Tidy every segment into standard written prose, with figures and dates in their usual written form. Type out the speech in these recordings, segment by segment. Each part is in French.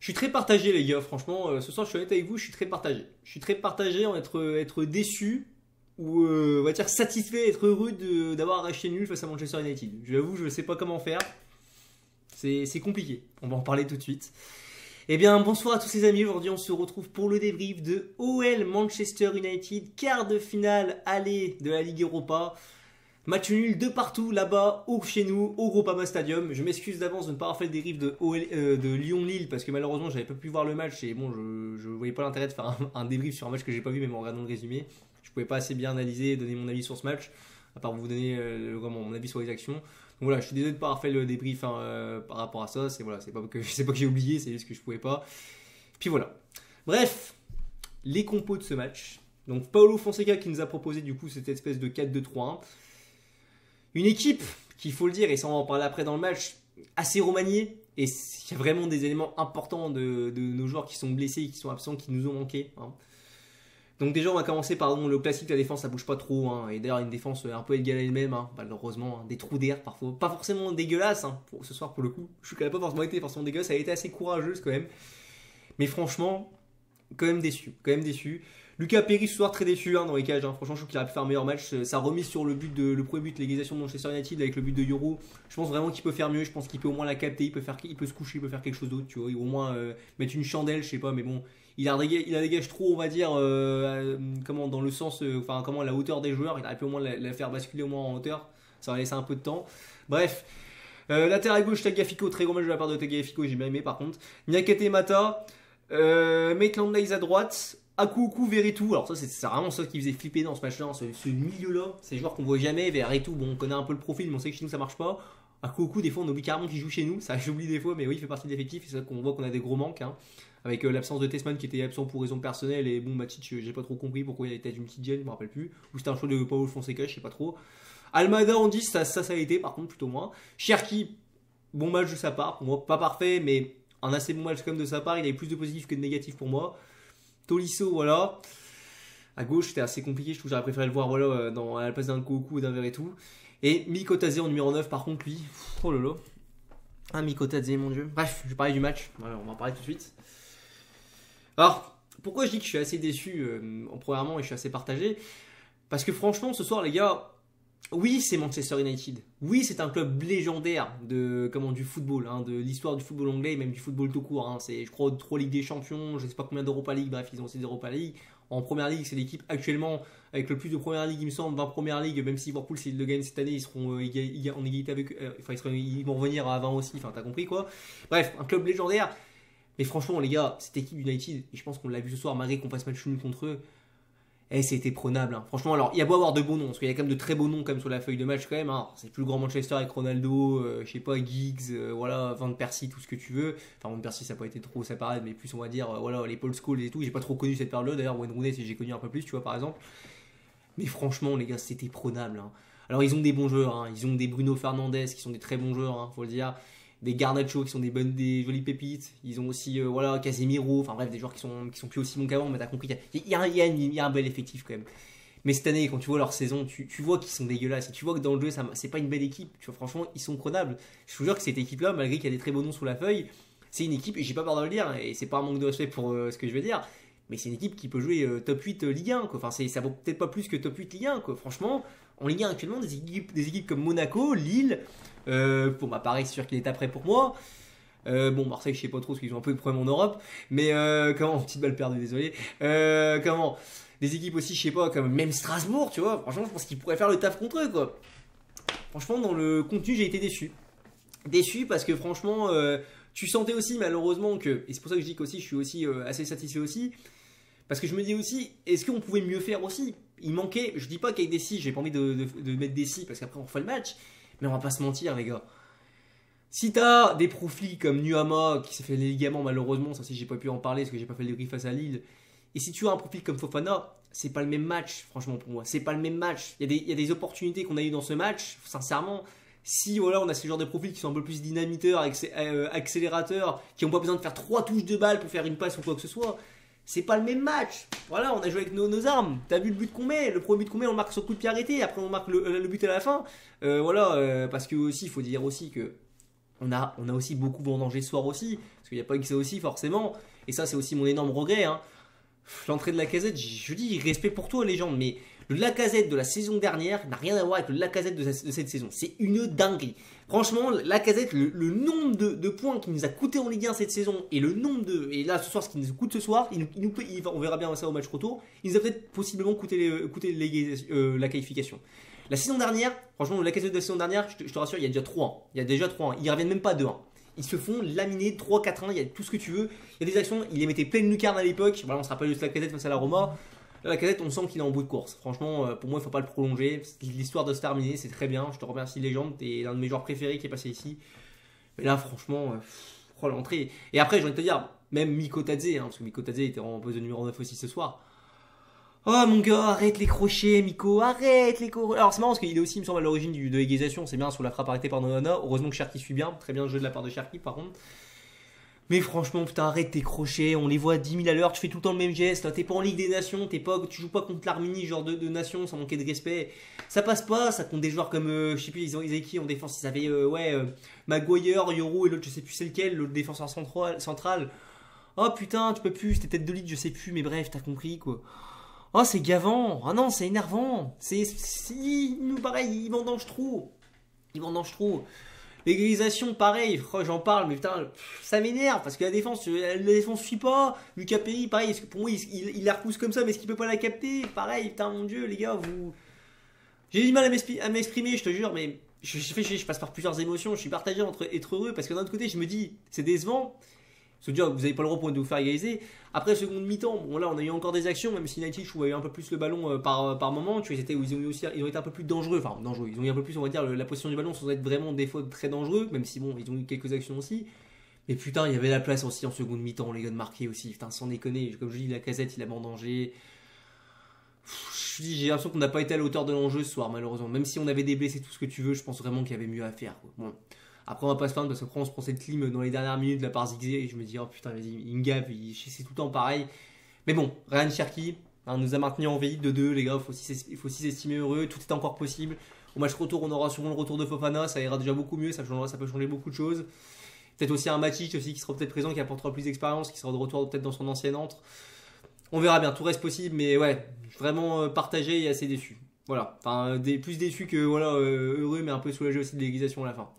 Je suis très partagé les gars, franchement, ce soir je suis honnête avec vous, je suis très partagé. Je suis très partagé en être déçu ou on va dire satisfait, être heureux d'avoir arraché nul face à Manchester United. Je l'avoue, je ne sais pas comment faire. C'est compliqué, on va en parler tout de suite. Eh bien bonsoir à tous les amis, aujourd'hui on se retrouve pour le débrief de OL Manchester United, quart de finale aller de la Ligue Europa. Match nul de partout là-bas, chez nous, au Groupama Stadium. Je m'excuse d'avance de ne pas avoir fait le débrief de Lyon-Lille parce que malheureusement j'avais pas pu voir le match et bon, je voyais pas l'intérêt de faire un débrief sur un match que j'ai pas vu, même en regardant le résumé. Je pouvais pas assez bien analyser et donner mon avis sur ce match, à part vous donner mon avis sur les actions. Donc voilà, je suis désolé de ne pas avoir fait le débrief par rapport à ça. C'est pas que j'ai oublié, c'est juste que je pouvais pas. Puis voilà. Bref, les compos de ce match. Donc Paulo Fonseca qui nous a proposé du coup cette espèce de 4-2-3-1. Une équipe, qu'il faut le dire, et ça on va en parler après dans le match, assez remaniée. Et il y a vraiment des éléments importants de nos joueurs qui sont blessés, qui sont absents, qui nous ont manqué. Hein. Donc déjà on va commencer par le classique, la défense ça bouge pas trop. Hein. Et d'ailleurs une défense un peu égale à elle-même, hein. Malheureusement. Hein. Des trous d'air parfois. Pas forcément dégueulasses, hein, pour ce soir pour le coup. Je suis quand même pas forcément dégueulasse, ça a été assez courageuse quand même. Mais franchement, quand même déçu. Lucas Perry ce soir très déçu dans les cages. Hein. Franchement, je trouve qu'il aurait pu faire un meilleur match. Sa remise sur le premier but, l'égalisation de Manchester United avec le but de Euro. Je pense vraiment qu'il peut faire mieux. Je pense qu'il peut au moins la capter. Il peut se coucher, il peut faire quelque chose d'autre. Tu vois, il au moins mettre une chandelle, je sais pas. Mais bon, il la dégage trop, on va dire, dans le sens, à la hauteur des joueurs. Il aurait pu au moins la faire basculer au moins en hauteur. Ça aurait laissé un peu de temps. Bref. Latéral gauche, Tagliafico, très gros match de la part de Tagliafico, j'ai bien aimé par contre. Niakate Mata, Maitland Niles à droite. Akuku, Veretout, alors ça c'est vraiment ça qui faisait flipper dans ce match-là, hein, ce milieu-là, ces joueurs qu'on voit jamais. Veretout, bon on connaît un peu le profil, mais on sait que chez nous ça marche pas. Akuku, des fois on oublie carrément qu'il joue chez nous, ça j'oublie des fois, mais oui il fait partie de l'effectif, c'est ça qu'on voit qu'on a des gros manques, hein, avec l'absence de Tessman qui était absent pour raison personnelle, et bon Matic j'ai pas trop compris pourquoi il a peut-être une petite gêne, je me rappelle plus, ou c'était un choix de Paulo Fonseca, je sais pas trop. Almada en 10, ça a été par contre plutôt moins. Cherki, bon match de sa part, pour moi pas parfait, mais un assez bon match quand même de sa part, il avait plus de positifs que de négatifs pour moi. Tolisso, voilà. À gauche, c'était assez compliqué. Je trouve que j'aurais préféré le voir à la place d'un Koku ou d'un Veretout. Et Mikotadze en numéro 9, par contre, lui. Oh là là. Ah, Mikotadze, mon dieu. Bref, je vais parler du match. Voilà, on va en parler tout de suite. Alors, pourquoi je dis que je suis assez déçu premièrement et je suis assez partagé? Parce que franchement, ce soir, les gars, oui, c'est Manchester United. Oui, c'est un club légendaire du football, hein, de l'histoire du football anglais et même du football tout court. Hein. C'est, je crois, 3 Ligues des Champions, je ne sais pas combien d'Europa League. Bref, ils ont aussi des Europa League. En Première Ligue, c'est l'équipe actuellement avec le plus de Première Ligue, il me semble, 20 Première Ligue. Même si Liverpool, s'ils le gagnent cette année, ils seront en égalité avec eux. Ils vont revenir à 20 aussi. Enfin, t'as compris quoi. Bref, un club légendaire. Mais franchement, les gars, cette équipe United, et je pense qu'on l'a vu ce soir, malgré qu'on fasse match nul contre eux. C'était prenable. Hein. Franchement, alors, il y a beau avoir de beaux noms, parce qu'il y a quand même de très beaux noms quand même sur la feuille de match quand même. Hein. C'est plus le grand Manchester avec Ronaldo, je sais pas, Giggs, voilà, Van Persie, tout ce que tu veux. Enfin, Van Persie, ça n'a pas été trop sa parade, mais plus on va dire, voilà, les Paul Scholes et tout. J'ai pas trop connu cette période-là. D'ailleurs, Wayne Rooney, j'ai connu un peu plus, tu vois, par exemple. Mais franchement, les gars, c'était prenable. Hein. Alors, ils ont des bons joueurs. Hein. Ils ont des Bruno Fernandes qui sont des très bons joueurs, hein, faut le dire. Des Garnacho qui sont des jolies pépites. Ils ont aussi Casemiro. Enfin bref, des joueurs qui sont plus aussi bons qu'avant. Mais t'as compris, il y a un bel effectif quand même. Mais cette année, quand tu vois leur saison, tu vois qu'ils sont dégueulasses. Et tu vois que dans le jeu, c'est pas une belle équipe. Tu vois, franchement, ils sont prenables. Je vous jure que cette équipe-là, malgré qu'il y a des très beaux noms sur la feuille, c'est une équipe, et j'ai pas peur de le dire, et c'est pas un manque de respect pour ce que je veux dire, mais c'est une équipe qui peut jouer top 8 Ligue 1. Quoi. Enfin, ça vaut peut-être pas plus que top 8 Ligue 1. Quoi. Franchement, en Ligue 1 actuellement, des équipes comme Monaco, Lille, pour ma pareil, c'est sûr qu'il est après pour moi. Marseille, je sais pas trop parce qu'ils ont un peu de problème en Europe. Mais petite balle perdue, désolé. Des équipes aussi, je sais pas, comme même Strasbourg, tu vois. Franchement, je pense qu'ils pourraient faire le taf contre eux, quoi. Franchement, dans le contenu, j'ai été déçu. Déçu parce que franchement, tu sentais aussi malheureusement que, et c'est pour ça que je dis qu'aussi je suis aussi assez satisfait aussi, parce que je me dis aussi, est-ce qu'on pouvait mieux faire aussi? Il manquait, je dis pas qu'avec des si, j'ai pas envie de mettre des si parce qu'après on refait le match, mais on va pas se mentir les gars. Si t'as des profils comme Nuama qui s'est fait les ligaments malheureusement, ça aussi j'ai pas pu en parler parce que j'ai pas fait le débrief face à Lille. Et si tu as un profil comme Fofana, c'est pas le même match franchement pour moi. C'est pas le même match. Il y a des opportunités qu'on a eues dans ce match, sincèrement. Si voilà, on a ce genre de profils qui sont un peu plus dynamiteurs, accélérateurs, qui n'ont pas besoin de faire 3 touches de balle pour faire une passe ou quoi que ce soit, c'est pas le même match. Voilà, on a joué avec nos armes. T'as vu le but qu'on met? Le premier but qu'on met, on marque sur coup de pied arrêté. Après, on marque le but à la fin. Parce que aussi, il faut dire aussi que on a aussi beaucoup vendangé ce soir aussi. parce qu'il n'y a pas que ça aussi forcément, et ça c'est aussi mon énorme regret, hein. L'entrée de Lacazette, je dis respect pour toi légende, mais le Lacazette de la saison dernière n'a rien à voir avec le Lacazette de cette saison. C'est une dinguerie. Franchement, Lacazette, le nombre de points qu'il nous a coûté en Ligue 1 cette saison et le nombre de. Et là, ce soir, ce qu'il nous coûte ce soir, on verra bien ça au match retour, il nous a peut-être possiblement coûté la qualification. La saison dernière, franchement, le Lacazette de la saison dernière, je te rassure, il y a déjà 3. Il y a déjà 3. Ils ne reviennent même pas 2-1. Ils se font laminer 3-4-1, il y a tout ce que tu veux. Il y a des actions, il les mettait pleine lucarne à l'époque. Voilà, on se rappelle de la Lacazette face à la Roma. La Lacazette, on sent qu'il est en bout de course. Franchement, pour moi, il ne faut pas le prolonger. L'histoire de se terminer, c'est très bien. Je te remercie, légende. Tu es l'un de mes joueurs préférés qui est passé ici. Mais là, franchement, l'entrée. Et après, j'ai envie de te dire, même Miko Tadze, hein, parce que Miko Tadze était en poste de numéro 9 aussi ce soir. Oh mon gars, arrête les crochets, Miko, arrête les crochets. Alors c'est marrant parce qu'il est aussi, il me semble, à l'origine de l'égalisation. C'est bien sur la frappe arrêtée par Nonana. Heureusement que Cherki suit bien. Très bien le jeu de la part de Cherki par contre. Mais franchement, putain, arrête tes crochets. On les voit à 10 000 à l'heure. Tu fais tout le temps le même geste. T'es pas en Ligue des Nations. Tu joues pas contre l'Arménie, genre de nation, sans manquer de respect. Ça passe pas. Ça compte des joueurs comme, je sais plus, ils avaient qui en défense. Ils avaient, Maguire, Yoro et l'autre, je sais plus c'est lequel, l'autre défenseur central. Oh putain, tu peux plus. C'était tête de lead, je sais plus. Mais bref, t'as compris quoi. Oh, c'est gavant. Ah non, c'est énervant. Pareil, il vendange trop. L'égalisation, pareil. J'en parle, mais putain, ça m'énerve parce que la défense suit pas. Lucas Perry, pareil. Est-ce que pour moi, il la repousse comme ça, mais est-ce qu'il peut pas la capter? Pareil, putain, mon dieu, les gars, vous. J'ai du mal à m'exprimer, je te jure, mais je passe par plusieurs émotions. Je suis partagé entre être heureux parce que d'un autre côté, je me dis, c'est décevant. Se dire vous n'avez pas le droit de vous faire égaliser. Après, seconde mi-temps, bon là on a eu encore des actions, même si United je trouvais un peu plus le ballon par moment. Tu vois, ils ont été un peu plus dangereux. Enfin, dangereux. Ils ont eu un peu plus, on va dire, la position du ballon sans être vraiment des fois très dangereux, même si bon, ils ont eu quelques actions aussi. Mais putain, il y avait la place aussi en seconde mi-temps, les gars, de marquer aussi. Putain, sans déconner. Comme je dis, Lacazette, il a vendangé. J'ai l'impression qu'on n'a pas été à la hauteur de l'enjeu ce soir, malheureusement. Même si on avait des blessés, tout ce que tu veux, je pense vraiment qu'il y avait mieux à faire, quoi. Bon. Après, on va pas se plaindre parce qu'après, on se prend cette clim dans les dernières minutes de la part Zigzé et je me dis, oh putain, vas-y, il me gave, c'est tout le temps pareil. Mais bon, Ryan Cherki nous a maintenu en vie de 2, les gars, il faut aussi s'estimer heureux, tout est encore possible. Au match retour, on aura sûrement le retour de Fofana, ça ira déjà beaucoup mieux, ça peut changer beaucoup de choses. Peut-être aussi un Matic aussi qui sera peut-être présent, qui apportera plus d'expérience, qui sera de retour peut-être dans son ancienne entre. On verra bien, tout reste possible, mais ouais, vraiment partagé et assez déçu. Voilà, enfin, plus déçu que voilà, heureux, mais un peu soulagé aussi de l'égalisation à la fin.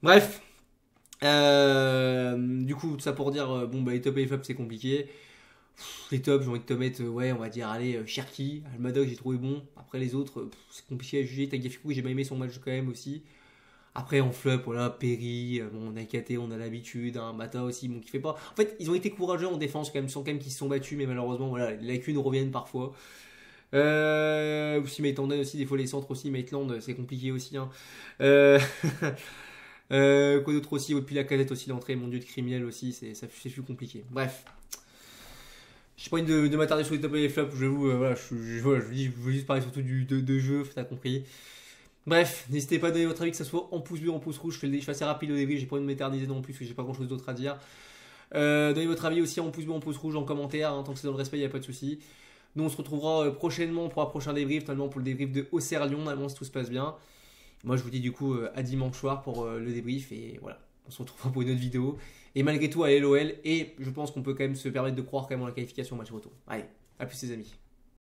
Bref, du coup, tout ça pour dire, les tops et les flops c'est compliqué. Les tops, j'ai envie de te mettre, on va dire, allez, Cherki, Almadoc j'ai trouvé bon. Après les autres, c'est compliqué à juger. Tagliafico, j'ai pas aimé son match quand même aussi. Après en flop, voilà, Perry, Nakate, on a l'habitude, hein, Mata aussi, qui fait pas. En fait, ils ont été courageux en défense quand même, sans quand même qu'ils se sont battus, mais malheureusement, voilà, les lacunes reviennent parfois. Aussi Maitland aussi, des fois les centres aussi, Maitland, c'est compliqué aussi. Hein. Quoi d'autre aussi, et puis la Lacazette aussi, l'entrée, mon dieu, de criminel aussi, c'est plus compliqué. Bref, j'ai pas envie de m'attarder sur les top et les flops, je vous, je veux juste parler surtout de jeu, t'as compris. Bref, n'hésitez pas à donner votre avis, que ça soit en pouce bleu, en pouce rouge, je fais assez rapide au début, j'ai pas envie de m'éterniser non plus, parce que j'ai pas grand chose d'autre à dire. Donnez votre avis aussi en pouce bleu, en pouce rouge, en commentaire, hein, tant que c'est dans le respect, il n'y a pas de souci. Nous on se retrouvera prochainement pour un prochain débrief, notamment pour le débrief de Auxerre Lyon, normalement si tout se passe bien. Moi je vous dis du coup à dimanche soir pour le débrief et voilà, on se retrouvera pour une autre vidéo. Et malgré tout à l'OL et je pense qu'on peut quand même se permettre de croire quand même en la qualification au match retour. Allez, à plus les amis.